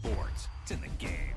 sports. It's in the game.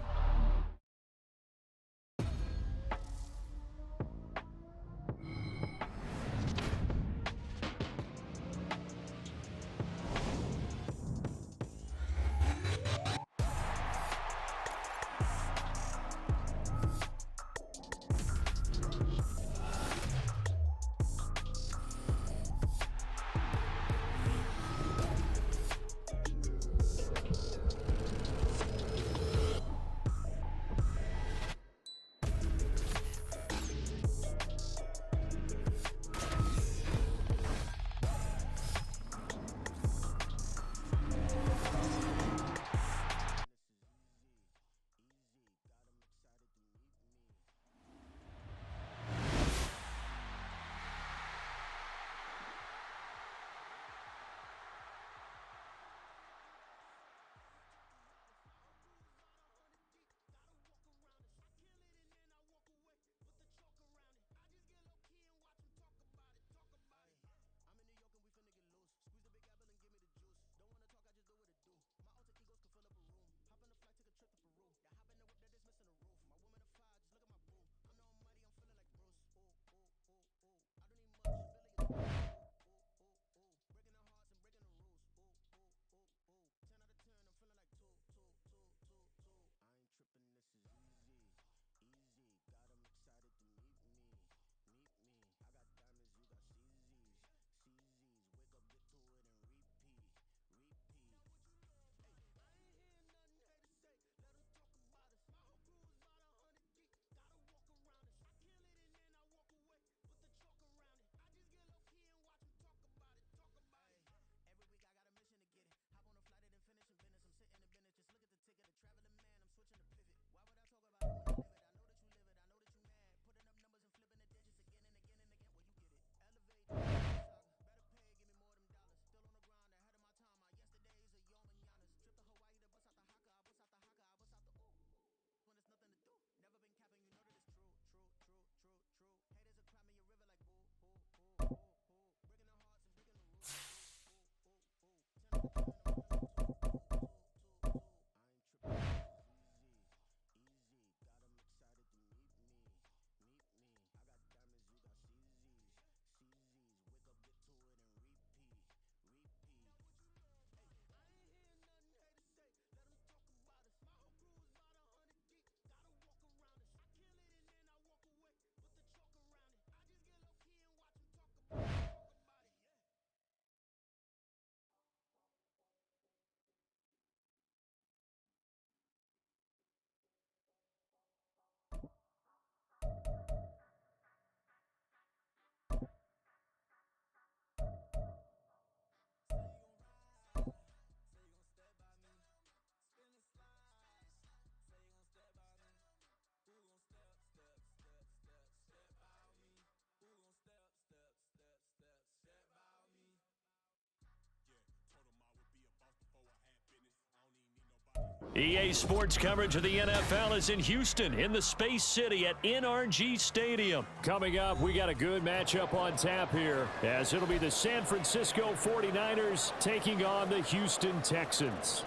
EA Sports coverage of the NFL is in Houston, in the Space City at NRG Stadium. Coming up, we got a good matchup on tap here, as it'll be the San Francisco 49ers taking on the Houston Texans.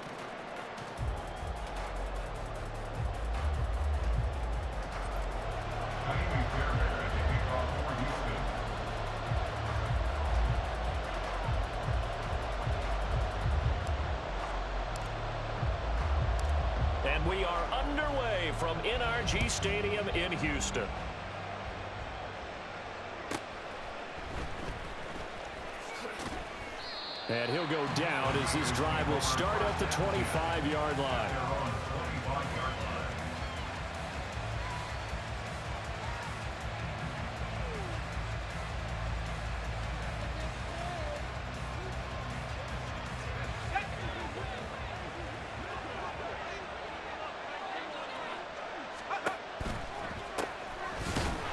And we are underway from NRG Stadium in Houston. And he'll go down as this drive will start at the 25-yard line.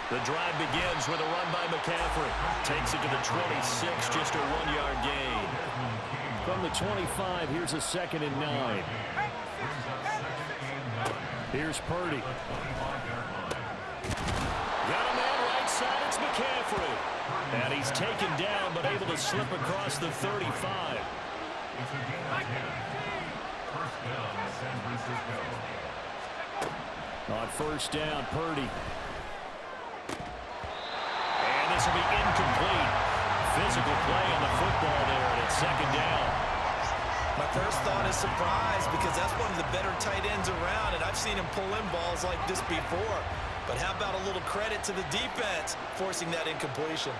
The drive begins with a run by McCaffrey. Takes it to the 26, just a 1-yard gain. From the 25, here's a 2nd and 9. Here's Purdy. Got a man right side, it's McCaffrey. And he's taken down, but able to slip across the 35. On first down, Purdy. And this will be incomplete. Physical play on the football there, and it's second down. My first thought is surprise because that's one of the better tight ends around, and I've seen him pull in balls like this before. But how about a little credit to the defense forcing that incompletion?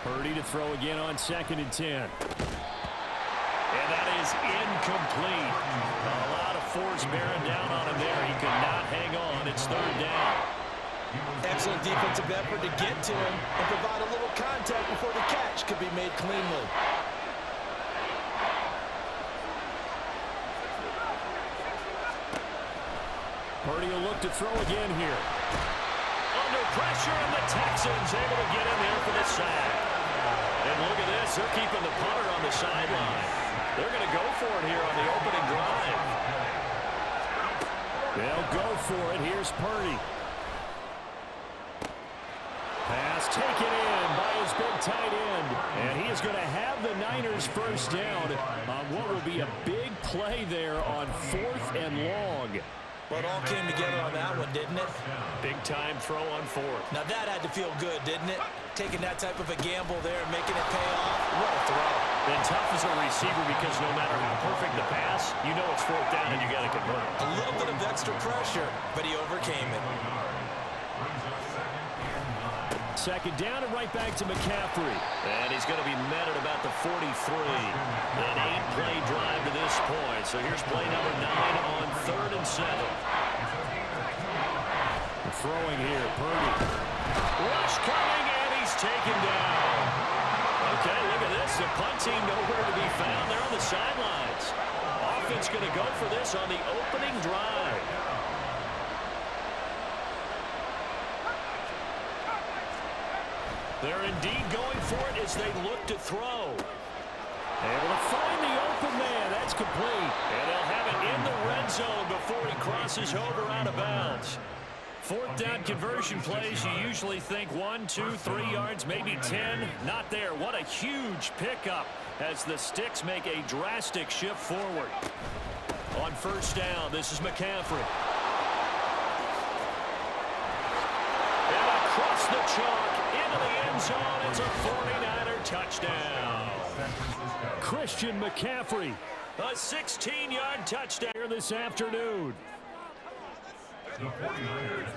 Purdy to throw again on 2nd and 10. And that is incomplete. A lot of force bearing down on him there. He could not hang on. It's 3rd down. Excellent defensive effort to get to him and provide a little contact before the catch could be made cleanly. Purdy will look to throw again here. Under pressure, and the Texans able to get in there for the sack. And look at this. They're keeping the punter on the sideline. They're going to go for it here on the opening drive. They'll go for it. Here's Purdy. Pass taken in by his big tight end. And he is going to have the Niners first down on what will be a big play there on 4th and long. Well, it all came together on that one, didn't it? Big time throw on 4th. Now that had to feel good, didn't it? Taking that type of a gamble there and making it pay off. What a throw. And tough as a receiver because no matter how perfect the pass, you know it's 4th down and you got to convert. A little bit of extra pressure, but he overcame it. 2nd down and right back to McCaffrey. And he's going to be met at about the 43. An 8-play drive to this point. So here's play number 9 on 3rd and 7. Throwing here, Purdy. Rush coming, and he's taken down. Okay, look at this. The punt team nowhere to be found. They're on the sidelines. Offense going to go for this on the opening drive. They're indeed going for it as they look to throw. Able to find the open man. That's complete. And they'll have it in the red zone before he crosses over out of bounds. 4th down conversion plays, you usually think 1, 2, 3 yards, maybe 10. Not there. What a huge pickup as the Sticks make a drastic shift forward. On first down, this is McCaffrey. And across the chalk into the end zone. It's a 49er touchdown. Christian McCaffrey, a 16-yard touchdown here this afternoon.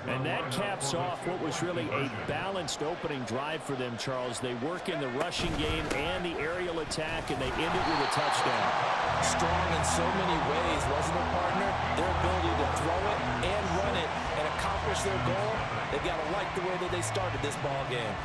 And that caps off what was really a balanced opening drive for them, Charles. They work in the rushing game and the aerial attack, and they end it with a touchdown. Strong in so many ways, wasn't it, partner? Their ability to throw it and run it and accomplish their goal, they've got to like the way that they started this ball game.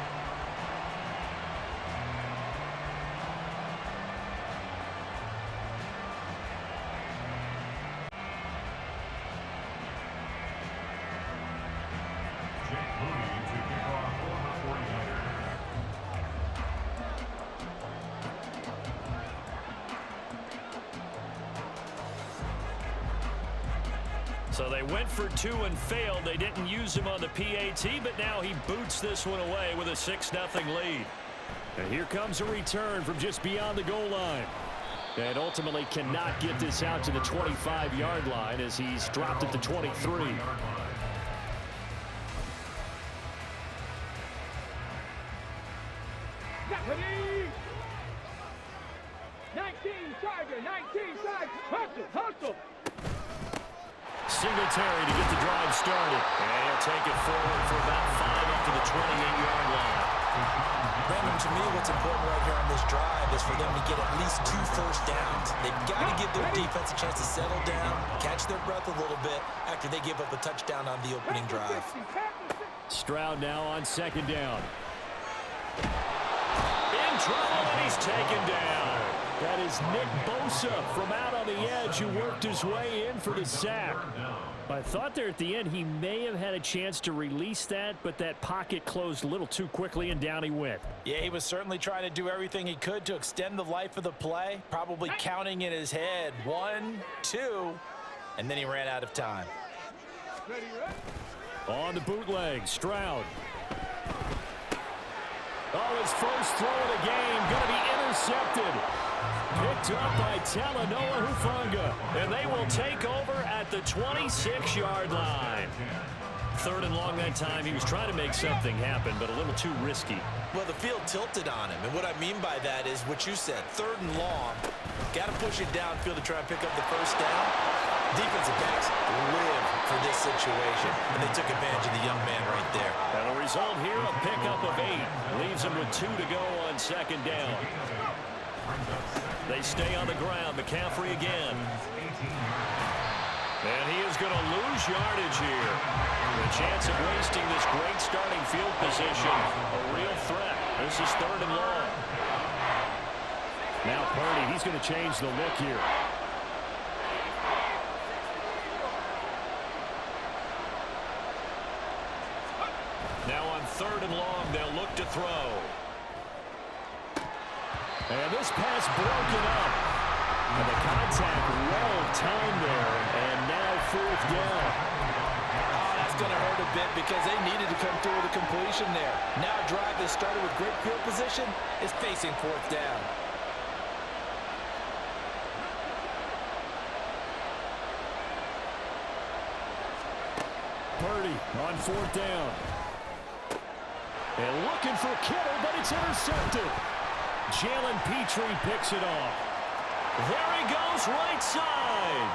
So they went for 2 and failed. They didn't use him on the PAT, but now he boots this one away with a 6-0 lead. And here comes a return from just beyond the goal line. And ultimately cannot get this out to the 25-yard line as he's dropped at the 23. Singletary to get the drive started. And he'll take it forward for about 5 up to the 28-yard line. Brandon, to me, what's important right here on this drive is for them to get at least 2 first downs. They've got to give their defense a chance to settle down, catch their breath a little bit after they give up a touchdown on the opening drive. Stroud now on 2nd down. In trouble, and he's taken down. That is Nick Bosa from out on the edge who worked his way in for the sack. I thought there at the end he may have had a chance to release that, but that pocket closed a little too quickly and down he went. Yeah, he was certainly trying to do everything he could to extend the life of the play, probably counting in his head 1, 2, and then he ran out of time. On the bootleg, Stroud. Oh, his first throw of the game going to be intercepted. Picked up by Talanoa Hufanga. And they will take over at the 26-yard line. 3rd and long that time. He was trying to make something happen, but a little too risky. Well, the field tilted on him, and what I mean by that is what you said, 3rd and long. Got to push it downfield to try and pick up the first down. Defensive backs live for this situation, and they took advantage of the young man right there. And the result here, a pickup of 8. Leaves him with 2 to go on 2nd down. They stay on the ground. McCaffrey again. And he is going to lose yardage here. The chance of wasting this great starting field position, a real threat. This is 3rd and long. Now Purdy, he's going to change the look here. Now on 3rd and long, they'll look to throw. And this pass broken up. And the contact well timed there. And now 4th down. Oh, that's going to hurt a bit because they needed to come through with a completion there. Now a drive that started with great field position is facing 4th down. Purdy on 4th down. And looking for Kittle, but it's intercepted. Jalen Petrie picks it off. There he goes, right side.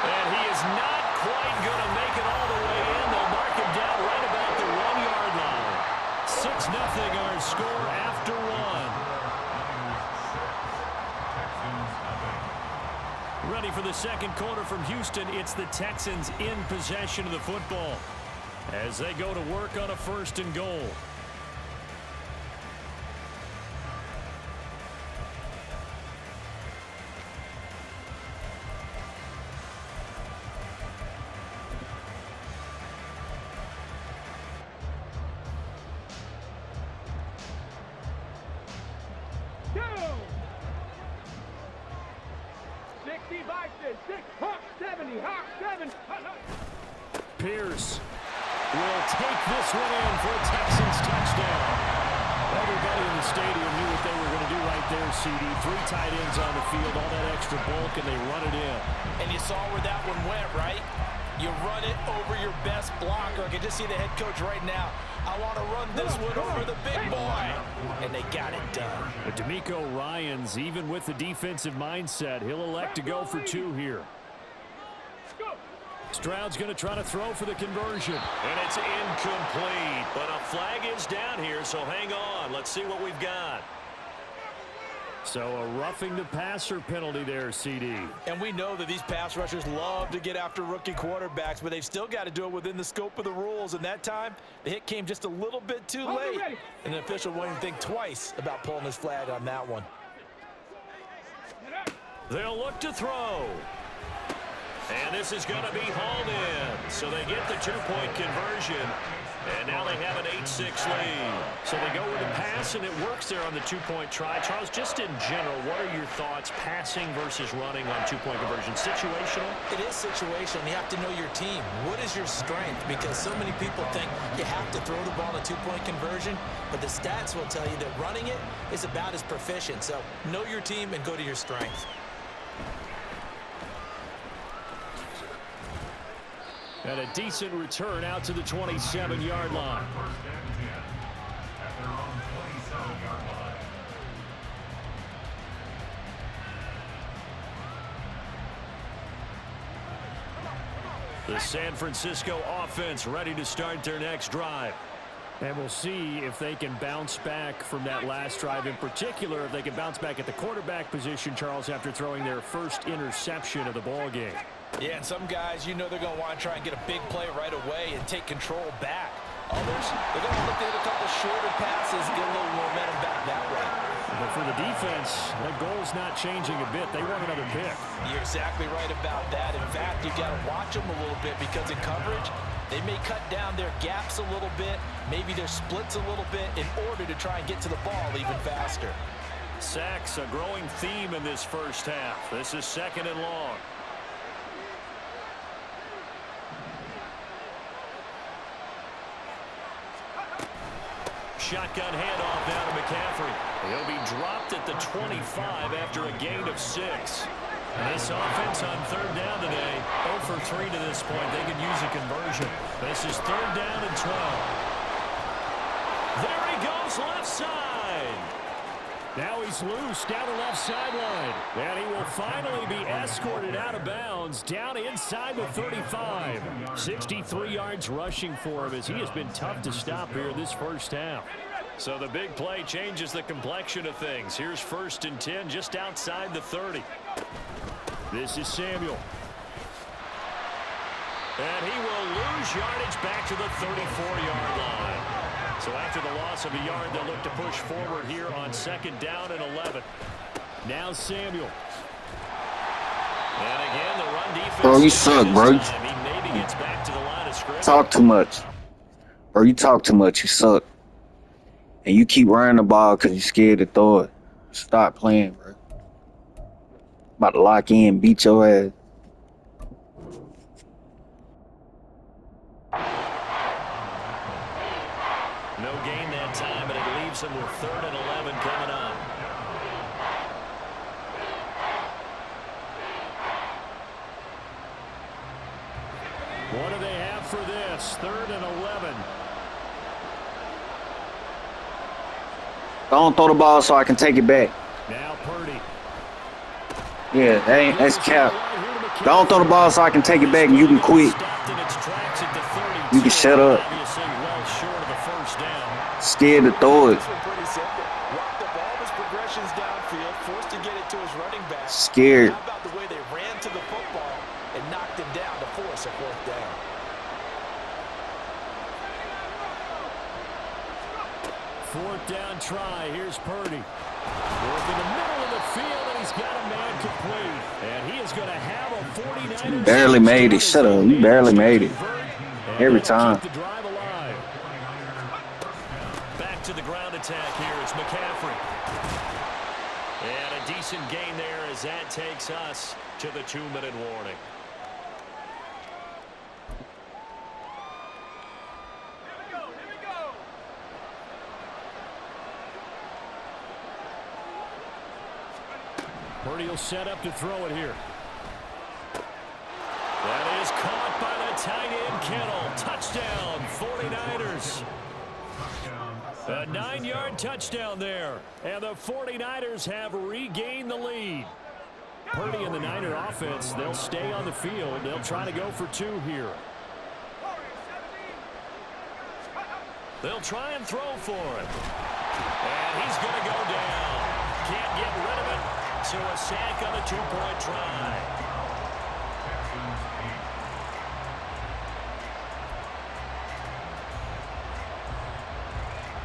And he is not quite going to make it all the way in. They'll mark him down right about the 1-yard line. 6-0 our score after 1. Ready for the 2nd quarter from Houston. It's the Texans in possession of the football as they go to work on a 1st and goal. Pierce will take this one in for a Texans touchdown. Everybody in the stadium knew what they were going to do right there, CD. 3 tight ends on the field, all that extra bulk, and they run it in. And you saw where that one went, right? You run it over your best blocker. I can just see the head coach right now. I want to run this one over the big boy. And they got it done. But D'Amico Ryans, even with the defensive mindset, he'll elect to go for 2 here. Stroud's going to try to throw for the conversion. And it's incomplete. But a flag is down here, so hang on. Let's see what we've got. So a roughing the passer penalty there, CD. And we know that these pass rushers love to get after rookie quarterbacks, but they've still got to do it within the scope of the rules. And that time, the hit came just a little bit too late. And the official won't even think twice about pulling his flag on that one. They'll look to throw. And this is going to be hauled in. So they get the 2-point conversion. And now they have an 8-6 lead. So they go with a pass, and it works there on the 2-point try. Charles, just in general, what are your thoughts passing versus running on 2-point conversion? Situational? It is situational. You have to know your team. What is your strength? Because so many people think you have to throw the ball in a 2-point conversion, but the stats will tell you that running it is about as proficient. So know your team and go to your strength. And a decent return out to the 27-yard line. The San Francisco offense ready to start their next drive. And we'll see if they can bounce back from that last drive, in particular, if they can bounce back at the quarterback position, Charles, after throwing their first interception of the ball game. Yeah, and some guys, you know they're going to want to try and get a big play right away and take control back. Others, they're going to look to hit a couple shorter passes and get a little momentum back that way. But for the defense, that goal's not changing a bit. They want another pick. You're exactly right about that. In fact, you've got to watch them a little bit because in coverage, they may cut down their gaps a little bit, maybe their splits a little bit in order to try and get to the ball even faster. Sacks, a growing theme in this first half. This is 2nd and long. shotgun handoff now to McCaffrey. He'll be dropped at the 25 after a gain of 6. And this offense on third down today, 0 for 3 to this point. They can use a conversion. This is third down and 12. There he goes, left side. Now he's loose down the left sideline. And he will finally be escorted out of bounds down inside the 35. 63 yards rushing for him as he has been tough to stop here this first half. So the big play changes the complexion of things. Here's 1st and 10 just outside the 30. This is Samuel. And he will lose yardage back to the 34-yard line. So after the loss of a yard, they'll look to push forward here on 2nd down and 11. Now Samuel. And again, the run defense. Bro, you suck, bro. He maybe gets back to the line of scrimmage. Talk too much. Bro, you talk too much. You suck. And you keep running the ball because you're scared to throw it. Stop playing, bro. About to lock in, beat your ass. No gain that time, but it leaves him with 3rd and 11 coming up. What do they have for this? 3rd and 11. Don't throw the ball so I can take it back. Now Purdy. Yeah, that's cap. Don't throw the ball so I can take it back and you can quit. You can shut up. Scared to throw it. Scared. How about the way they ran to the football and knocked him down to force a 4th down? Fourth down try. Here's Purdy. Working the middle of the field, and he's got a man complete. And he is going to have a 49er. You barely made it. Shut up. You barely made it. Every time. Back to the ground attack here. It's McCaffrey. And a decent gain there as that takes us to the 2-minute warning. Purdy will set up to throw it here. That is caught by the tight end Kittle. Touchdown, 49ers. A 9-yard touchdown there. And the 49ers have regained the lead. Purdy and the Niner offense, they'll stay on the field. They'll try to go for 2 here. They'll try and throw for it. And he's going to go down. Can't get rid of it. So a sack on a 2-point try.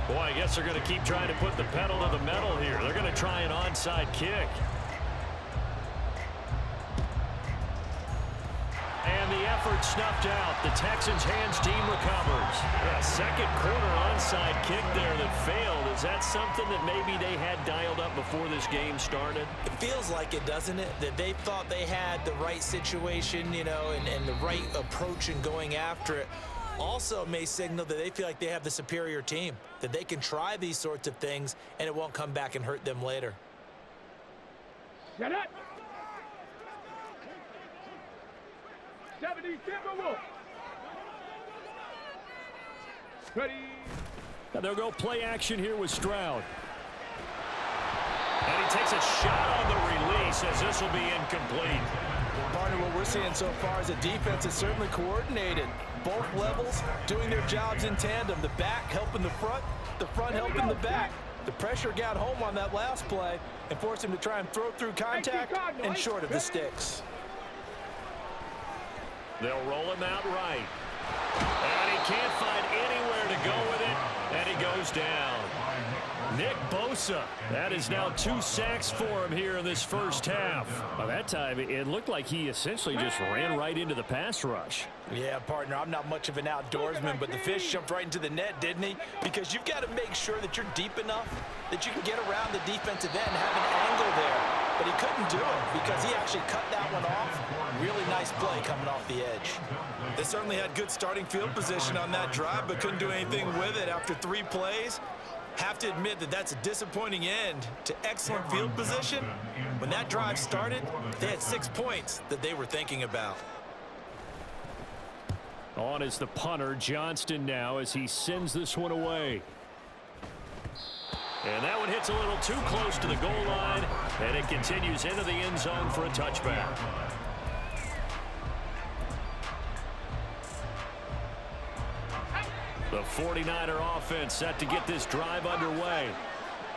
Boy, I guess they're going to keep trying to put the pedal to the metal here. They're going to try an onside kick. And the effort snuffed out. The Texans' hands team recovers. A 2nd quarter onside kick there that failed. Is that something that maybe they had dialed up before this game started? It feels like it, doesn't it? That they thought they had the right situation, you know, and the right approach in going after it. Also may signal that they feel like they have the superior team, that they can try these sorts of things and it won't come back and hurt them later. Shut up! 70 Timberwolves. Ready. Now they'll go play action here with Stroud. And he takes a shot on the release as this will be incomplete. Partner, what we're seeing so far is a defense is certainly coordinated. Both levels doing their jobs in tandem. The back helping the front helping the back. The pressure got home on that last play and forced him to try and throw through contact and short of the sticks. They'll roll him out right. And he can't find anywhere to go with it, and he goes down. Nick Bosa. That is now 2 sacks for him here in this first half. By that time, it looked like he essentially just ran right into the pass rush. Yeah, partner, I'm not much of an outdoorsman, but the fish jumped right into the net, didn't he? Because you've got to make sure that you're deep enough that you can get around the defensive end and have an angle there. But he couldn't do it because he actually cut that one off. Really nice play coming off the edge. They certainly had good starting field position on that drive, but couldn't do anything with it after 3 plays. Have to admit that that's a disappointing end to excellent field position. When that drive started, they had 6 points that they were thinking about. On is the punter, Johnston, now as he sends this one away. And that one hits a little too close to the goal line, and it continues into the end zone for a touchback. The 49er offense set to get this drive underway.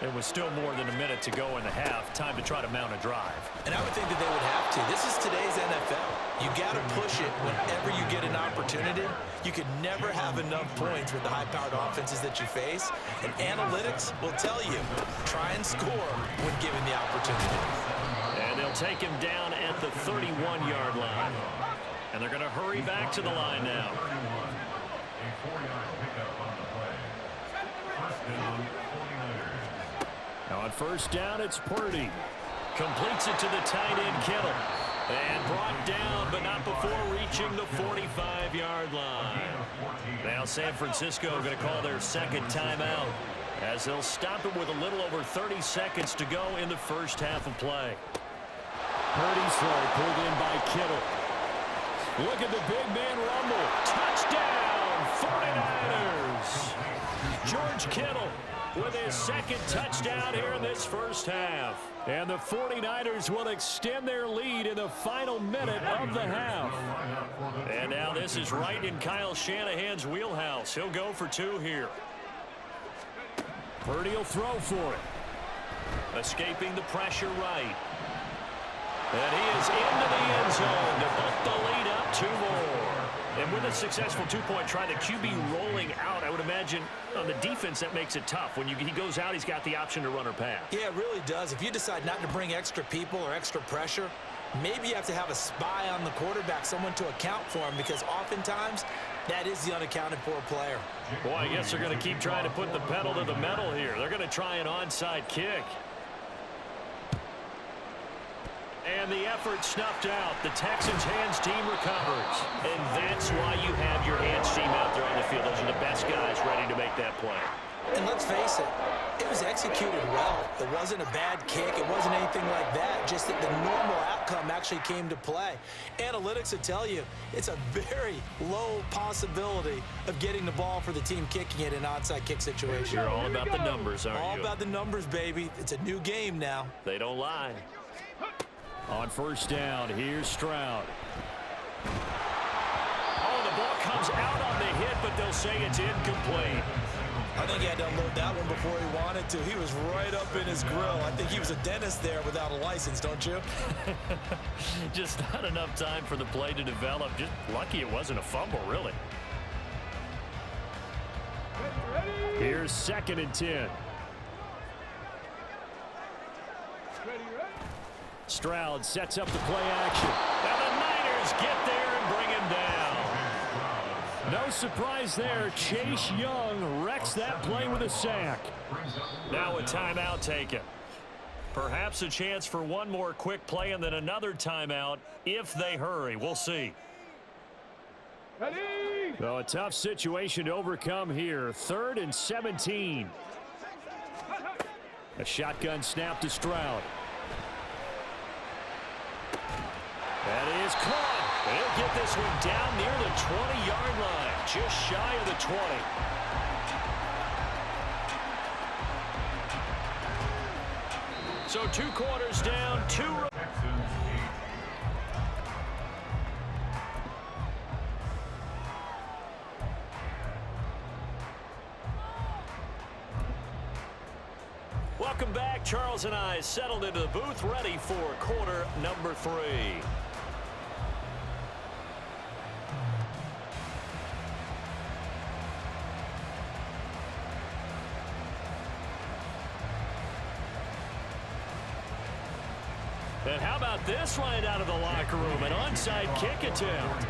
There was still more than a minute to go in the half. Time to try to mount a drive. And I would think that they would have to. This is today's NFL. You got to push it whenever you get an opportunity. You could never have enough points with the high-powered offenses that you face. And analytics will tell you, try and score when given the opportunity. And they'll take him down at the 31-yard line. And they're going to hurry back to the line now. Now on first down, it's Purdy. Completes it to the tight end, Kittle. And brought down, but not before reaching the 45-yard line. Now San Francisco going to call their second timeout as they'll stop it with a little over 30 seconds to go in the first half of play. Purdy's throw pulled in by Kittle. Look at the big man rumble. Touchdown, 49ers. George Kittle with his second touchdown here in this first half. And the 49ers will extend their lead in the final minute of the half. And now this is right in Kyle Shanahan's wheelhouse. He'll go for two here. Purdy will throw for it. Escaping the pressure right. And he is into the end zone to bump the lead up two more. And with a successful two-point try, the QB rolling out, I would imagine on the defense that makes it tough. When he goes out, he's got the option to run or pass. Yeah, it really does. If you decide not to bring extra people or extra pressure, maybe you have to have a spy on the quarterback, someone to account for him, because oftentimes that is the unaccounted for player. Boy, I guess they're going to keep trying to put the pedal to the metal here. They're going to try an onside kick. And the effort snuffed out. The Texans' hands team recovers. And that's why you have your hands team out there on the field. Those are the best guys ready to make that play. And let's face it, it was executed well. It wasn't a bad kick. It wasn't anything like that. Just that the normal outcome actually came to play. Analytics will tell you it's a very low possibility of getting the ball for the team kicking it in an onside kick situation. You're all about the numbers, aren't you? All about the numbers, baby. It's a new game now. They don't lie. On first down, here's Stroud. Oh, the ball comes out on the hit, but they'll say it's incomplete. I think he had to unload that one before he wanted to. He was right up in his grill. I think he was a dentist there without a license, don't you? Just not enough time for the play to develop. Just lucky it wasn't a fumble, really. Here's 2nd and 10. Stroud sets up the play action. And the Niners get there and bring him down. No surprise there. Chase Young wrecks that play with a sack. Now a timeout taken. Perhaps a chance for one more quick play and then another timeout if they hurry. We'll see. So a tough situation to overcome here. 3rd and 17. A shotgun snap to Stroud. That is caught. He'll get this one down near the 20-yard line, just shy of the 20. So 2 quarters down, 2. Welcome back. Charles and I settled into the booth, ready for quarter number 3. And how about this right out of the locker room? An onside kick attempt.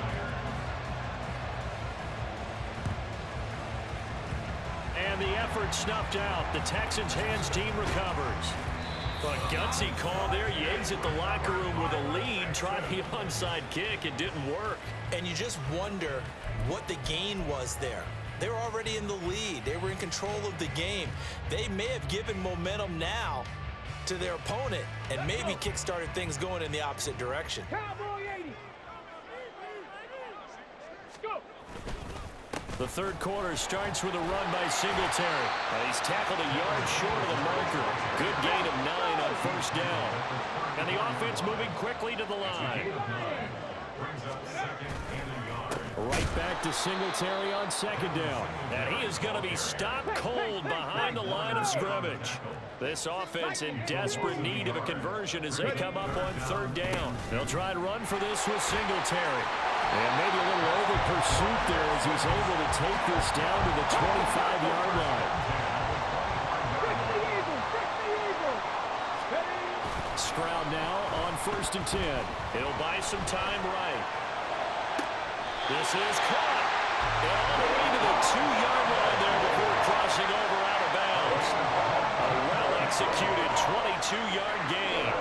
And the effort snuffed out. The Texans' hands team recovers. But gutsy call there. Yates at the locker room with a lead. Tried the onside kick. It didn't work. And you just wonder what the gain was there. They were already in the lead. They were in control of the game. They may have given momentum now to their opponent and maybe kick-started things going in the opposite direction. Cowboy 80. Go. The third quarter starts with a run by Singletary. He's tackled a yard short of the marker. Good gain of 9 on first down. And the offense moving quickly to the line. Right back to Singletary on second down. And he is going to be stopped cold behind the line of scrimmage. This offense in desperate need of a conversion as they come up on third down. They'll try to run for this with Singletary. And maybe a little over pursuit there as he's able to take this down to the 25-yard line. Stroud now on 1st and 10. He'll buy some time right. This is caught. And all the way to the 2-yard line there before crossing over out of bounds. A well-executed 22-yard gain.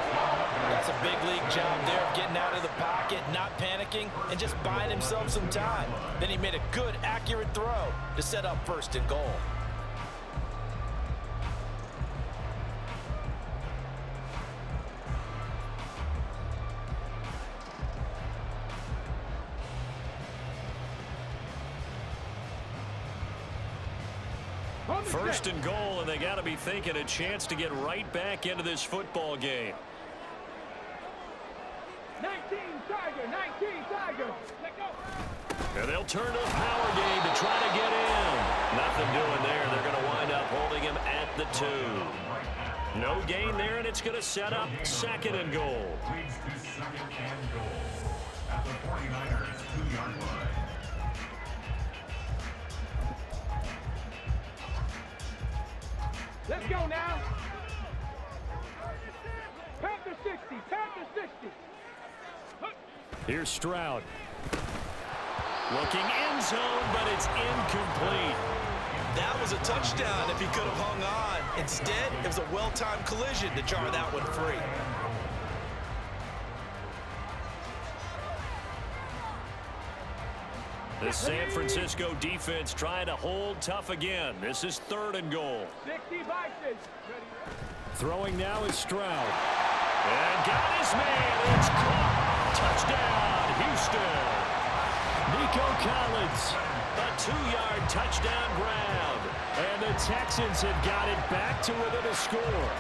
That's a big league job there of getting out of the pocket, not panicking, and just buying himself some time. Then he made a good, accurate throw to set up 1st and goal. First and goal, and they got to be thinking a chance to get right back into this football game. 19 Tiger. Let go. And they'll turn to a power game to try to get in. Nothing doing there. They're going to wind up holding him at the 2. No gain there, and it's going to set up 2nd and goal. Leads to 2nd and goal at the 49ers 2-yard line. Let's go now. Panther 60. Here's Stroud. Looking end zone, but it's incomplete. That was a touchdown if he could have hung on. Instead, it was a well-timed collision to jar that one free. The San Francisco defense trying to hold tough again. This is 3rd and goal. 60 Vikings. Throwing now is Stroud. And got his man. It's caught. Touchdown, Houston. Nico Collins. A 2-yard touchdown grab. And the Texans have got it back to within a score.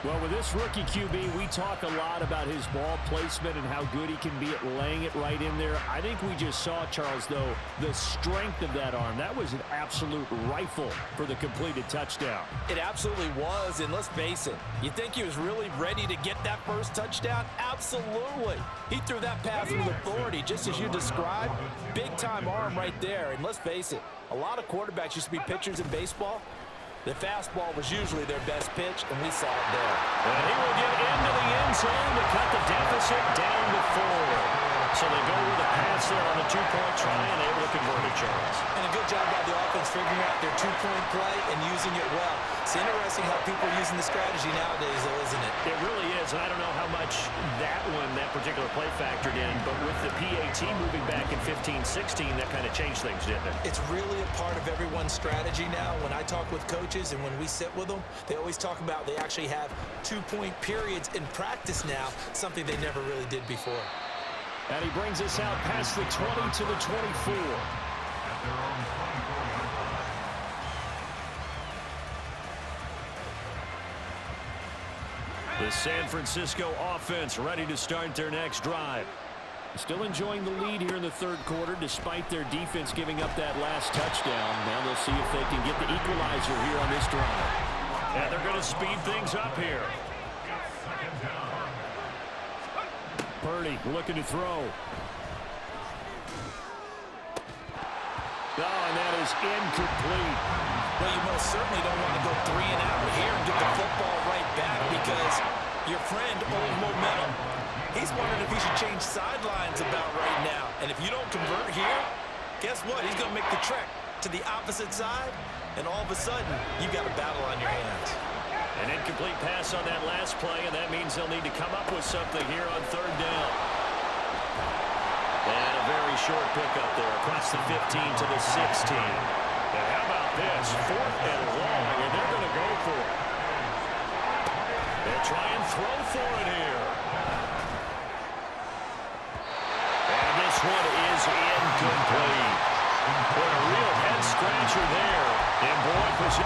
Well, with this rookie QB, we talk a lot about his ball placement and how good he can be at laying it right in there. I think we just saw, Charles, though, the strength of that arm. That was an absolute rifle for the completed touchdown. It absolutely was, and let's face it, you think he was really ready to get that first touchdown? Absolutely. He threw that pass with authority, just as you described. Big-time arm right there, and let's face it, a lot of quarterbacks used to be pitchers in baseball. The fastball was usually their best pitch, and we saw it there. And he will get into the end zone to cut the deficit down to 4. So they go with a pass there on the 2-point try and able to convert it, Charles. And a good job by the offense figuring out their 2-point play and using it well. It's interesting how people are using the strategy nowadays, though, isn't it? It really is, and I don't know how much that particular play factored in, but with the PAT moving back in 15-16, that kind of changed things, didn't it? It's really a part of everyone's strategy now. When I talk with coaches and when we sit with them, they always talk about they actually have 2-point periods in practice now, something they never really did before. And he brings us out past the 20 to the 24. The San Francisco offense ready to start their next drive. Still enjoying the lead here in the third quarter despite their defense giving up that last touchdown. Now they'll see if they can get the equalizer here on this drive. And they're going to speed things up here. Purdy looking to throw. Oh, and that is incomplete. Well, you most certainly don't want to go 3 and out here and get the football right back because your friend, old momentum, he's wondering if he should change sidelines about right now. And if you don't convert here, guess what? He's going to make the trek to the opposite side, and all of a sudden, you've got a battle on your hands. An incomplete pass on that last play, and that means they'll need to come up with something here on third down. And a very a short pickup there across the 15 to the 16. And how about this? 4th and long, and they're going to go for it. They'll try and throw for it here. And this one is incomplete. What a real head-scratcher there. And boy,